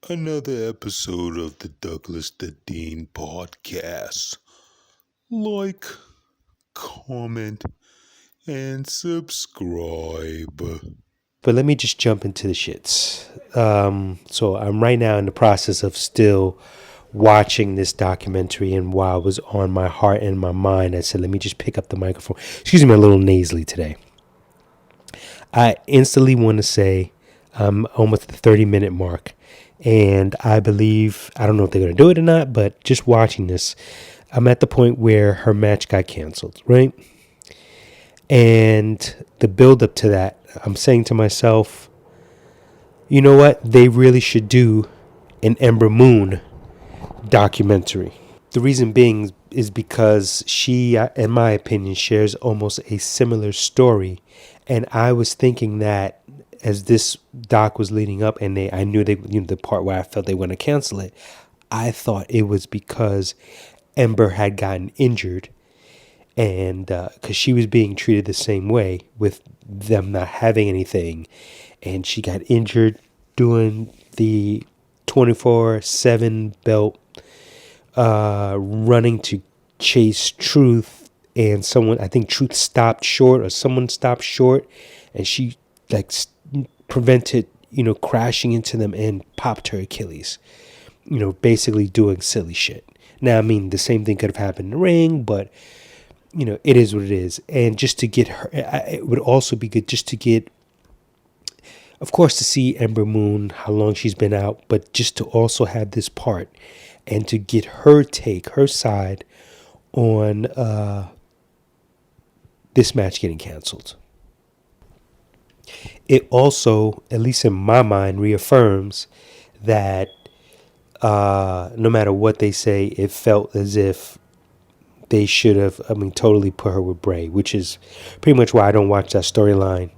Another episode of the Douglas the Dean podcast. Like, comment, and subscribe. But let me just jump into the shits. So I'm right now in the process of still watching this documentary, and while it was on my heart and my mind, I said, let me just pick up the microphone. Excuse me, a little nasally today. I instantly want to say I'm almost at the 30-minute mark, and I believe, I don't know if they're going to do it or not, but just watching this, I'm at the point where her match got canceled, right? And the build up to that, I'm saying to myself, you know what? They really should do an Ember Moon documentary. The reason being is because she, in my opinion, shares almost a similar story. And I was thinking that as this doc was leading up, and I knew the part where I felt they want to cancel it, I thought it was because Ember had gotten injured, and because she was being treated the same way with them not having anything, and she got injured doing the 24/7 belt, running to chase Truth, and I think Truth stopped short, or someone stopped short, and she prevented crashing into them and popped her Achilles. Basically doing silly shit. Now, I mean, the same thing could have happened in the ring, but it is what it is. And just to get her, it would also be good just to get, of course, to see Ember Moon, how long she's been out, but just to also have this part and to get her take, her side on this match getting canceled. It also, at least in my mind, reaffirms that no matter what they say, it felt as if they should have, totally put her with Bray, which is pretty much why I don't watch that storyline.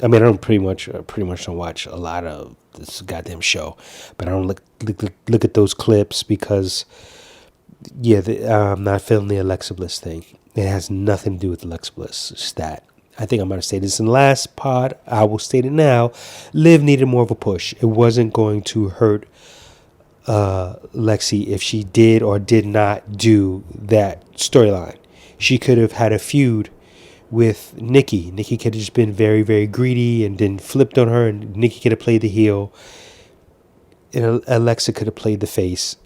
I mean, I don't pretty much don't watch a lot of this goddamn show, but I don't look at those clips because, I'm not feeling the Alexa Bliss thing. It has nothing to do with Alexa Bliss. It's that. I think I'm going to say this in the last pod. I will state it now. Liv needed more of a push. It wasn't going to hurt Lexi if she did or did not do that storyline. She could have had a feud with Nikki. Nikki could have just been very, very greedy and then flipped on her, and Nikki could have played the heel, and Alexa could have played the face,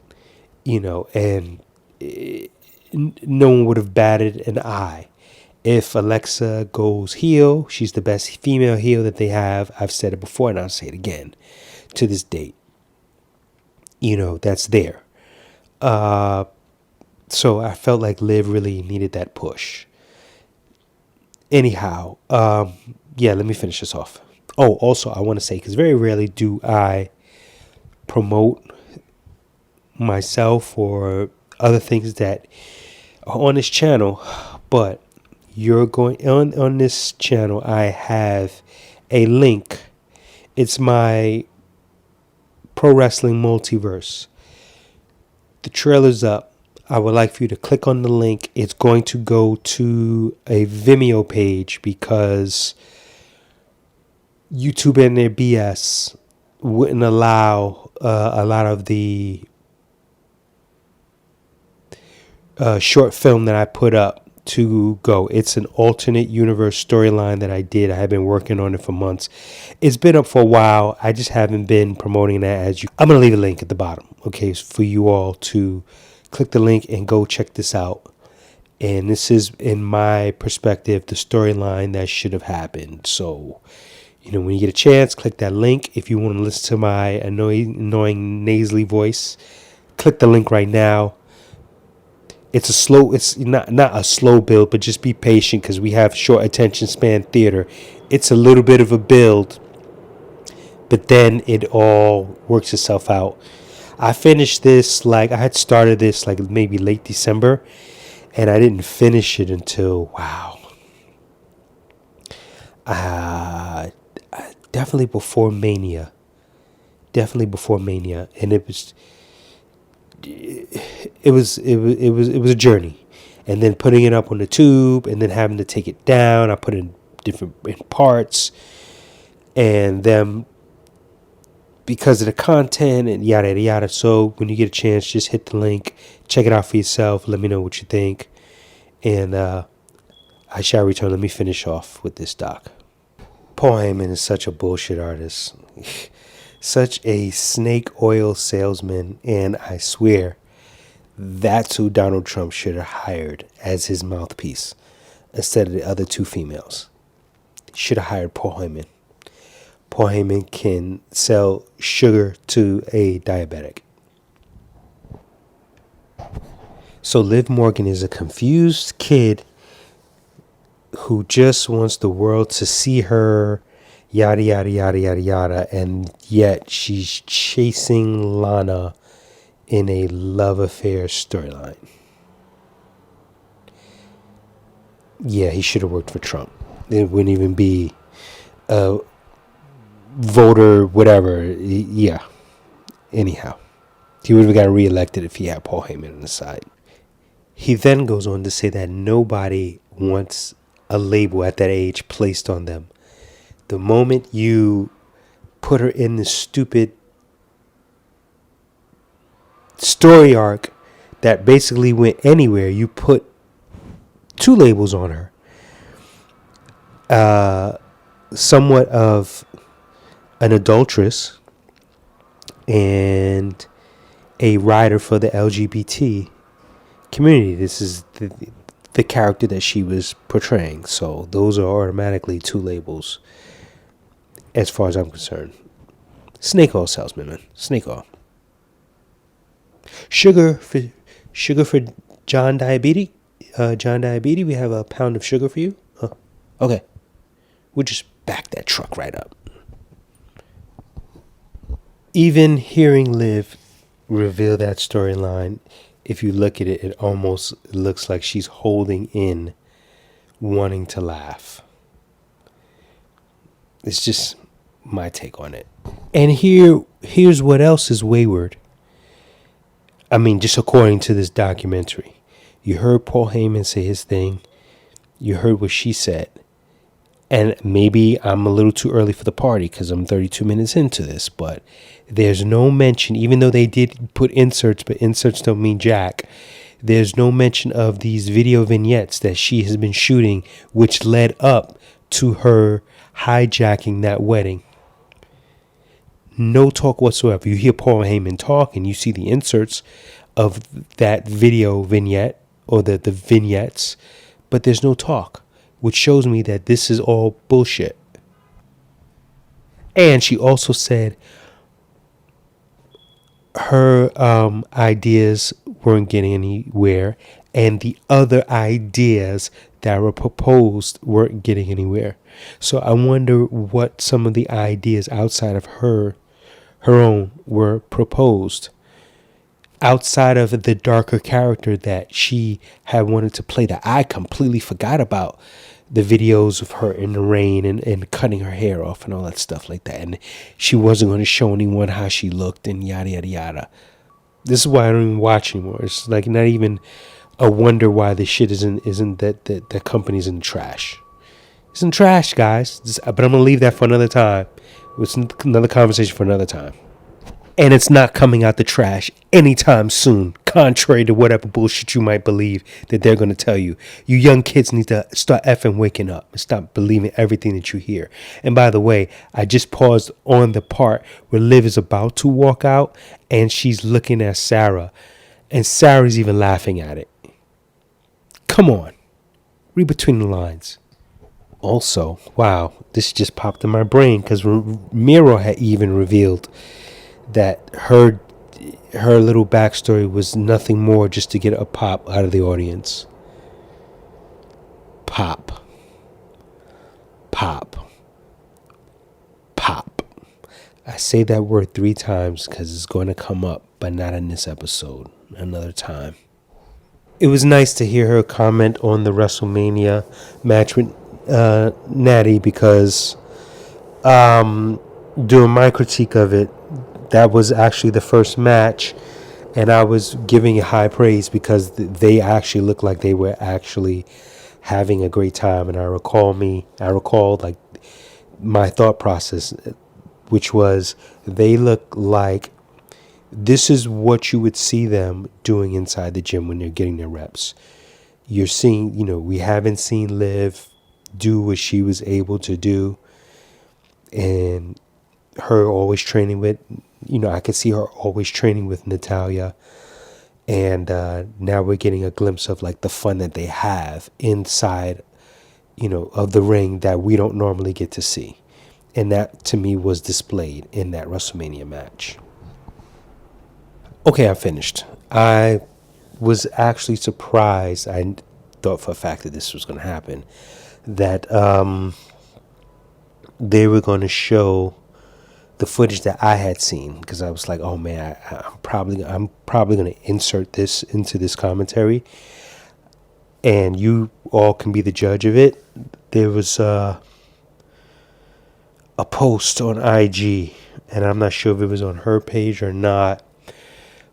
and no one would have batted an eye. If Alexa goes heel, she's the best female heel that they have. I've said it before and I'll say it again to this date. That's there. So I felt like Liv really needed that push. Anyhow, let me finish this off. Oh, also, I want to say, because very rarely do I promote myself or other things that are on this channel, but you're going on this channel, I have a link. It's my Pro Wrestling Multiverse. The trailer's up. I would like for you to click on the link. It's going to go to a Vimeo page because YouTube and their BS wouldn't allow a lot of the short film that I put up to go. It's an alternate universe storyline that I did. I have been working on it for months. It's been up for a while. I just haven't been promoting that as you. I'm going to leave a link at the bottom, okay, for you all to click the link and go check this out. And this is, in my perspective, the storyline that should have happened. So, when you get a chance, click that link. If you want to listen to my annoying nasally voice, click the link right now. It's not a slow build, but just be patient because we have short attention span theater. It's a little bit of a build, but then it all works itself out. I finished this, I had started this maybe late December, and I didn't finish it until, definitely before Mania. And it was a journey, and then putting it up on the tube and then having to take it down. I put it in different parts, and them because of the content and yada, yada, yada. So when you get a chance, just hit the link. Check it out for yourself. Let me know what you think. And I shall return. Let me finish off with this doc. Paul Heyman is such a bullshit artist. Such a snake oil salesman. And I swear, that's who Donald Trump should have hired as his mouthpiece instead of the other two females. Should have hired Paul Heyman. Paul Heyman can sell sugar to a diabetic. So Liv Morgan is a confused kid who just wants the world to see her, yada, yada, yada, yada, yada, and yet she's chasing Lana in a love affair storyline. Yeah, he should have worked for Trump. It wouldn't even be a voter, whatever. Yeah. Anyhow, he would have got reelected if he had Paul Heyman on the side. He then goes on to say that nobody wants a label at that age placed on them. The moment you put her in this stupid story arc that basically went anywhere, you put two labels on her. Somewhat of an adulteress and a rider for the LGBT community. This is the character that she was portraying. So those are automatically two labels as far as I'm concerned. Snake oil salesman, man. Snake oil. Sugar for John Diabetes. John Diabetes, we have a pound of sugar for you. Okay. We'll just back that truck right up. Even hearing Liv reveal that storyline, if you look at it, it almost looks like she's holding in, wanting to laugh. It's just my take on it. And here's what else is wayward. I mean, just according to this documentary. You heard Paul Heyman say his thing. You heard what she said. And maybe I'm a little too early for the party because I'm 32 minutes into this. But there's no mention, even though they did put inserts, but inserts don't mean jack. There's no mention of these video vignettes that she has been shooting, which led up to her hijacking that wedding. No talk whatsoever. You hear Paul Heyman talk and you see the inserts of that video vignette or the vignettes, but there's no talk, which shows me that this is all bullshit. And she also said her ideas weren't getting anywhere, and the other ideas that were proposed weren't getting anywhere. So I wonder what some of the ideas outside of her own were proposed. Outside of the darker character that she had wanted to play, that I completely forgot about. The videos of her in the rain and cutting her hair off and all that stuff like that. And she wasn't going to show anyone how she looked and yada, yada, yada. This is why I don't even watch anymore. It's like not even a wonder why this shit isn't that company's in the trash. It's in trash, guys. But I'm going to leave that for another time. It's another conversation for another time. And it's not coming out the trash anytime soon, contrary to whatever bullshit you might believe that they're going to tell you. You young kids need to start effing waking up and stop believing everything that you hear. And by the way, I just paused on the part where Liv is about to walk out and she's looking at Sarah. And Sarah's even laughing at it. Come on. Read between the lines. Also, wow, this just popped in my brain because Miro had even revealed that her little backstory was nothing more just to get a pop out of the audience. Pop. Pop. Pop. I say that word 3 times because it's going to come up, but not in this episode. Another time. It was nice to hear her comment on the WrestleMania match with Natty because doing my critique of it, that was actually the first match, and I was giving it high praise because they actually looked like they were actually having a great time. And I recall like my thought process. which was they look like this is what you would see them doing inside the gym when they're getting their reps. You're seeing, we haven't seen Liv do what she was able to do, and her always training with, I could see her always training with Natalia. And now we're getting a glimpse of like the fun that they have inside, of the ring that we don't normally get to see. And that to me was displayed in that WrestleMania match. Okay, I'm finished. I was actually surprised. I thought for a fact that this was going to happen. That they were going to show the footage that I had seen, because I was like, oh man, I'm probably going to insert this into this commentary, and you all can be the judge of it. There was a post on IG, and I'm not sure if it was on her page or not,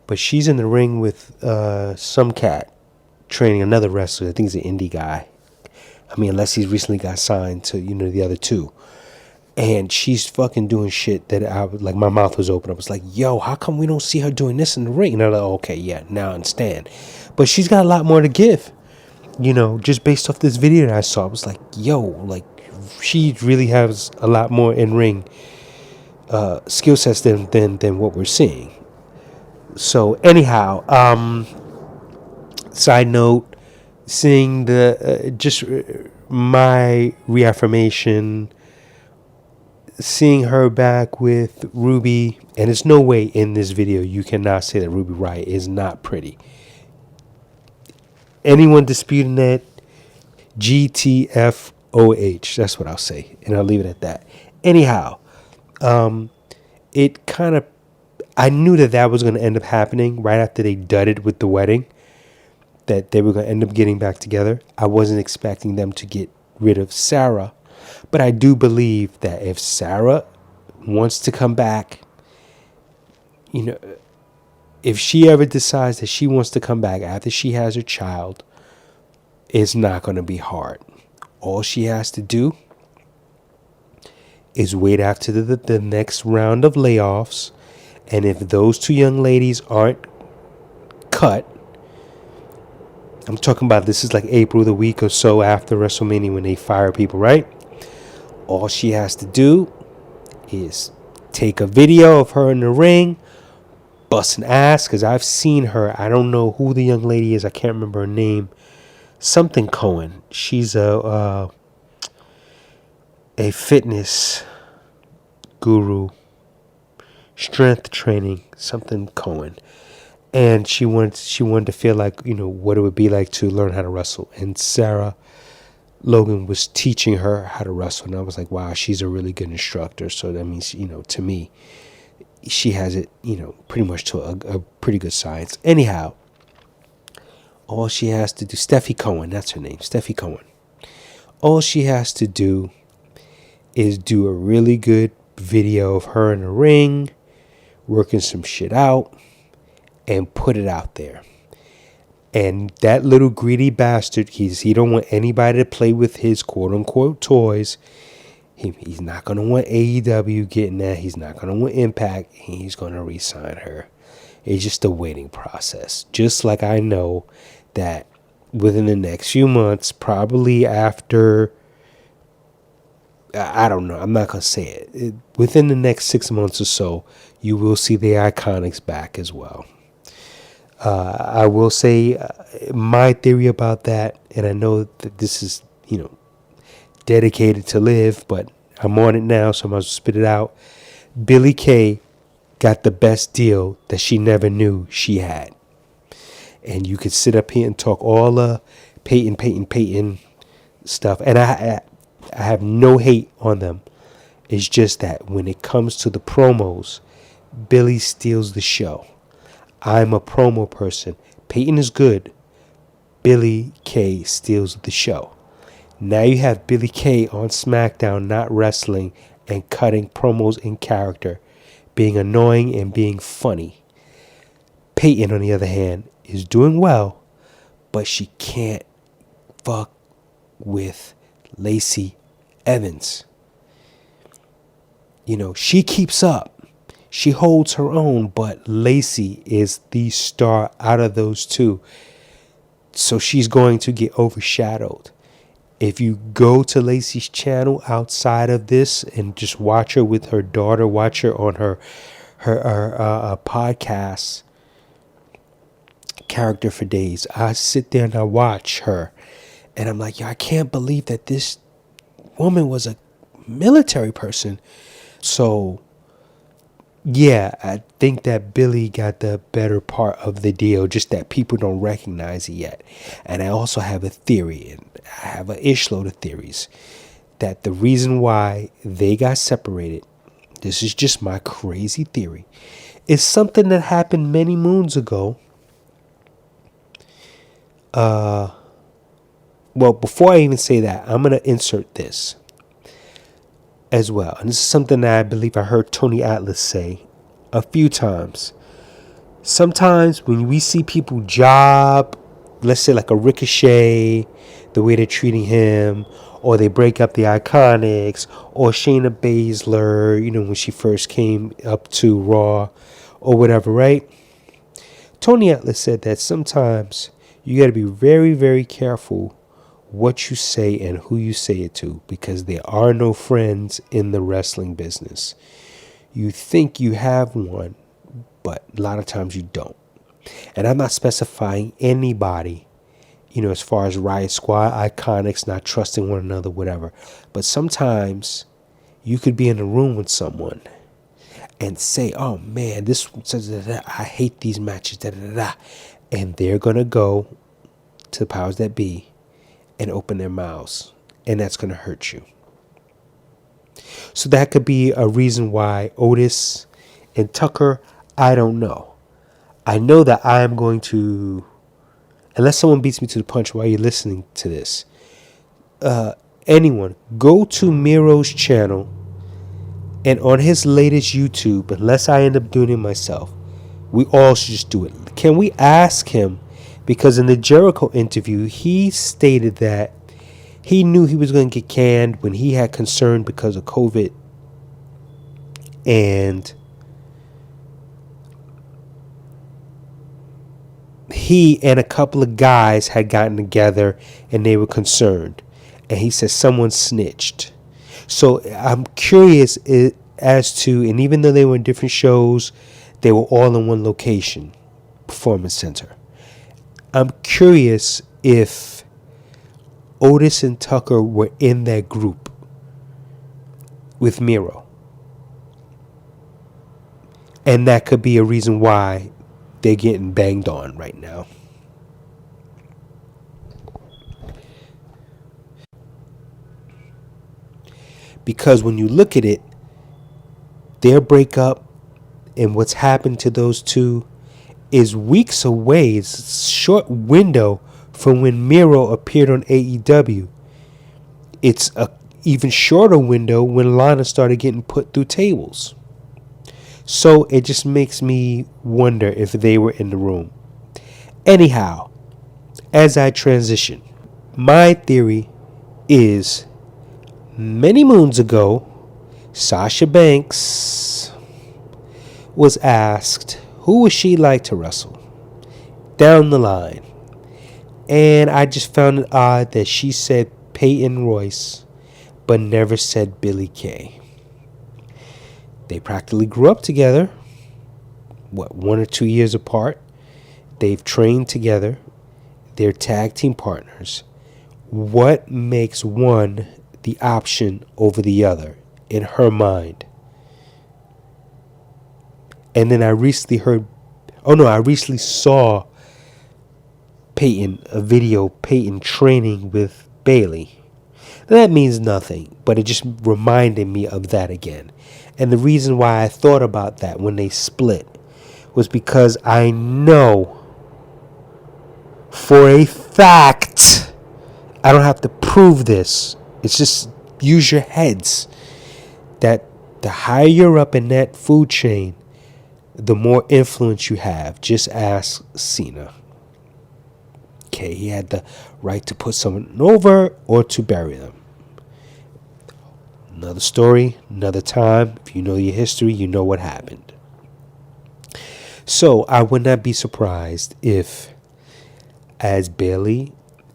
but she's in the ring with some cat training another wrestler. I think he's an indie guy. I mean, unless he's recently got signed to, the other two. And she's fucking doing shit that I was like, my mouth was open. I was like, yo, how come we don't see her doing this in the ring? And they're like, okay, yeah, now I understand. But she's got a lot more to give, just based off this video that I saw. I was like, yo, like, she really has a lot more in ring skill sets than what we're seeing. So anyhow, side note, seeing the just my reaffirmation, seeing her back with Ruby, and there's no way in this video you cannot say that Ruby Riott is not pretty. Anyone disputing that, GTFOH, that's what I'll say, and I'll leave it at that. Anyhow, it kind of, I knew that was going to end up happening right after they dudded with the wedding, that they were going to end up getting back together. I wasn't expecting them to get rid of Sarah, but I do believe that if Sarah wants to come back, if she ever decides that she wants to come back after she has her child, it's not going to be hard. All she has to do is wait after the next round of layoffs. And if those two young ladies aren't cut, I'm talking about this is like April, the week or so after WrestleMania when they fire people, right? All she has to do is take a video of her in the ring, busting ass, because I've seen her. I don't know who the young lady is. I can't remember her name. Something Cohen. She's a fitness guru, strength training, something Cohen. And she wanted to feel like, what it would be like to learn how to wrestle. And Sarah Logan was teaching her how to wrestle. And I was like, wow, she's a really good instructor. So that means, to me, she has it, pretty much to a pretty good science. Anyhow, all she has to do, Steffi Cohen, that's her name, Steffi Cohen. All she has to do is do a really good video of her in the ring, working some shit out, and put it out there. And that little greedy bastard, he don't want anybody to play with his quote-unquote toys. He's not going to want AEW getting that. He's not going to want Impact. He's going to re-sign her. It's just a waiting process. Just like I know that within the next few months, probably after, I don't know, I'm not going to say it. Within the next 6 months or so, you will see the Iconics back as well. I will say my theory about that, and I know that this is, dedicated to Liv, but I'm on it now, so I must spit it out. Billie Kay got the best deal that she never knew she had. And you could sit up here and talk all the Peyton stuff, and I have no hate on them. It's just that when it comes to the promos, Billie steals the show. I'm a promo person. Peyton is good. Billie Kay steals the show. Now you have Billie Kay on SmackDown not wrestling and cutting promos in character, being annoying and being funny. Peyton, on the other hand, is doing well, but she can't fuck with Lacey Evans. she keeps up. She holds her own, but Lacey is the star out of those two. So she's going to get overshadowed. If you go to Lacey's channel outside of this and just watch her with her daughter, watch her on her podcast, Character for Days, I sit there and I watch her. And I'm like, I can't believe that this woman was a military person. So, yeah, I think that Billy got the better part of the deal, just that people don't recognize it yet. And I also have a theory, and I have an ishload of theories, that the reason why they got separated, this is just my crazy theory, is something that happened many moons ago. Well, before I even say that, I'm going to insert this as well. And this is something that I believe I heard Tony Atlas say a few times. Sometimes when we see people job, let's say like a Ricochet, the way they're treating him, or they break up the Iconics, or Shayna Baszler, when she first came up to Raw, or whatever, right? Tony Atlas said that sometimes you got to be very, very careful what you say and who you say it to, because there are no friends in the wrestling business. You think you have one, but a lot of times you don't. And I'm not specifying anybody, as far as Riot Squad, Iconics, not trusting one another, whatever. But sometimes you could be in a room with someone and say, oh man, I hate these matches, and they're going to go to the powers that be and open their mouths, and that's going to hurt you. So that could be a reason why Otis and Tucker, I don't know. I know that I am going to, unless someone beats me to the punch while you're listening to this, anyone, go to Miro's channel, and on his latest YouTube, unless I end up doing it myself, we all should just do it. Can we ask him? Because in the Jericho interview, he stated that he knew he was going to get canned when he had concern because of COVID. And he and a couple of guys had gotten together and they were concerned. And he said someone snitched. So I'm curious as to, and even though they were in different shows, they were all in one location, Performance Center. I'm curious if Otis and Tucker were in that group with Miro. And that could be a reason why they're getting banged on right now. Because when you look at it, their breakup and what's happened to those two is weeks away. It's a short window from when Miro appeared on AEW. It's a even shorter window when Lana started getting put through tables. So it just makes me wonder if they were in the room. Anyhow, as I transition, my theory is many moons ago, Sasha Banks was asked who would she like to wrestle down the line. And I just found it odd that she said Peyton Royce, but never said Billie Kay. They practically grew up together, 1 or 2 years apart. They've trained together. They're tag team partners. What makes one the option over the other in her mind? And then I recently saw a video Peyton training with Bayley. That means nothing, but it just reminded me of that again. And the reason why I thought about that when they split was because I know for a fact, I don't have to prove this, it's just use your heads, that the higher you're up in that food chain, the more influence you have. Just ask Cena. Okay, he had the right to put someone over or to bury them. Another story, another time. If you know your history, you know what happened. So I would not be surprised if, as Bailey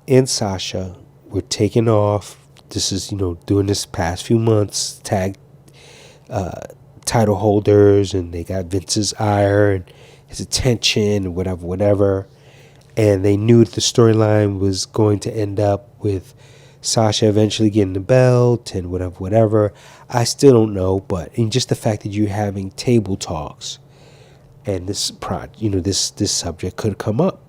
and Sasha were taken off, this is, during this past few months, tag title holders, and they got Vince's ire and his attention and whatever. And they knew the storyline was going to end up with Sasha eventually getting the belt and whatever. I still don't know, but in just the fact that you're having table talks, and this this subject could come up.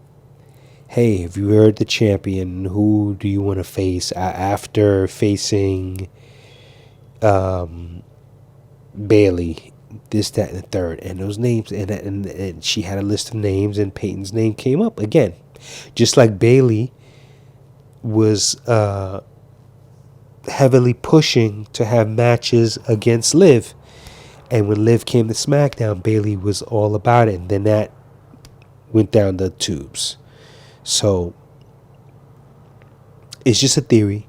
Hey, have you heard the champion? Who do you want to face after facing Bailey? This, that, and the third. And those names, and she had a list of names, and Peyton's name came up again. Just like Bailey was heavily pushing to have matches against Liv. And when Liv came to SmackDown, Bailey was all about it. And then that went down the tubes. So it's just a theory.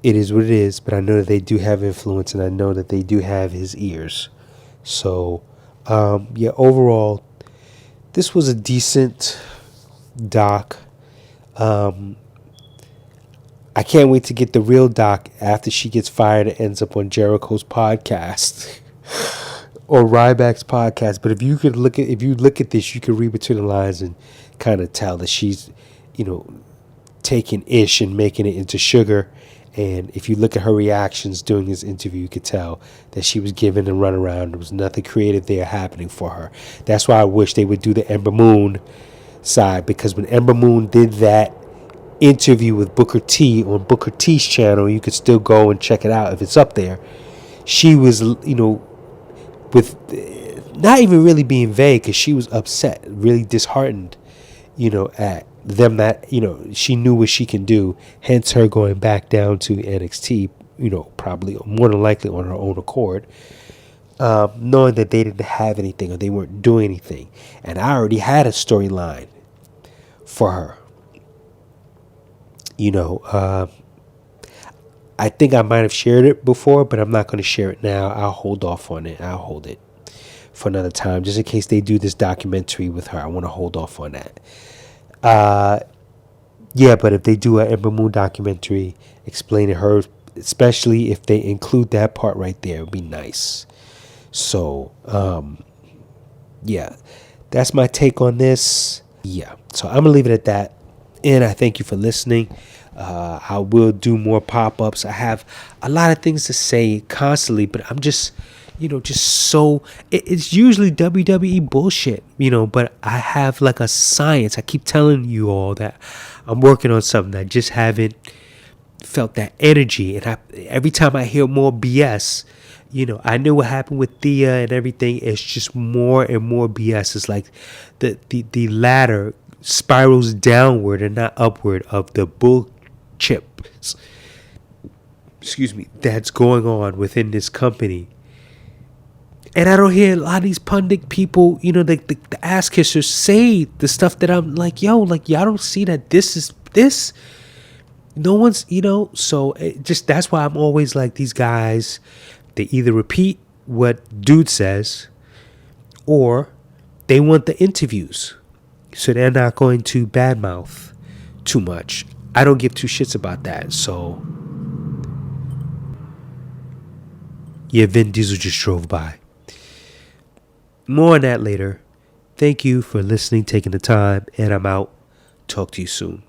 It is what it is, but I know that they do have influence, and I know that they do have his ears. So, overall, this was a decent doc. I can't wait to get the real doc after she gets fired and ends up on Jericho's podcast or Ryback's podcast. But if you look at this, you can read between the lines and kind of tell that she's, taking ish and making it into sugar. And if you look at her reactions during this interview, you could tell that she was given a runaround. There was nothing creative there happening for her. That's why I wish they would do the Ember Moon side, because when Ember Moon did that interview with Booker T on Booker T's channel, you could still go and check it out if it's up there. She was, with not even really being vague, because she was upset, really disheartened, at them, that she knew what she can do, hence her going back down to NXT, probably more than likely on her own accord, knowing that they didn't have anything or they weren't doing anything. And I already had a storyline for her. I think I might have shared it before, but I'm not going to share it now. I'll hold off on it. I'll hold it for another time, just in case they do this documentary with her. I want to hold off on that. But if they do an Ember Moon documentary explaining her, especially if they include that part right there, it would be nice. So, that's my take on this. So I'm going to leave it at that. And I thank you for listening. I will do more pop-ups. I have a lot of things to say constantly, but I'm just, so it's usually WWE bullshit, but I have like a science. I keep telling you all that I'm working on something. I just haven't felt that energy. And every time I hear more BS, I knew what happened with Thea and everything. It's just more and more BS. It's like the ladder spirals downward and not upward of the bull chips, that's going on within this company. And I don't hear a lot of these pundit people, the ass kissers say the stuff that I'm like, y'all don't see that this is this. No one's, so that's why I'm always like, these guys, they either repeat what dude says or they want the interviews. So they're not going to badmouth too much. I don't give two shits about that. So, Vin Diesel just drove by. More on that later. Thank you for listening, taking the time, and I'm out. Talk to you soon.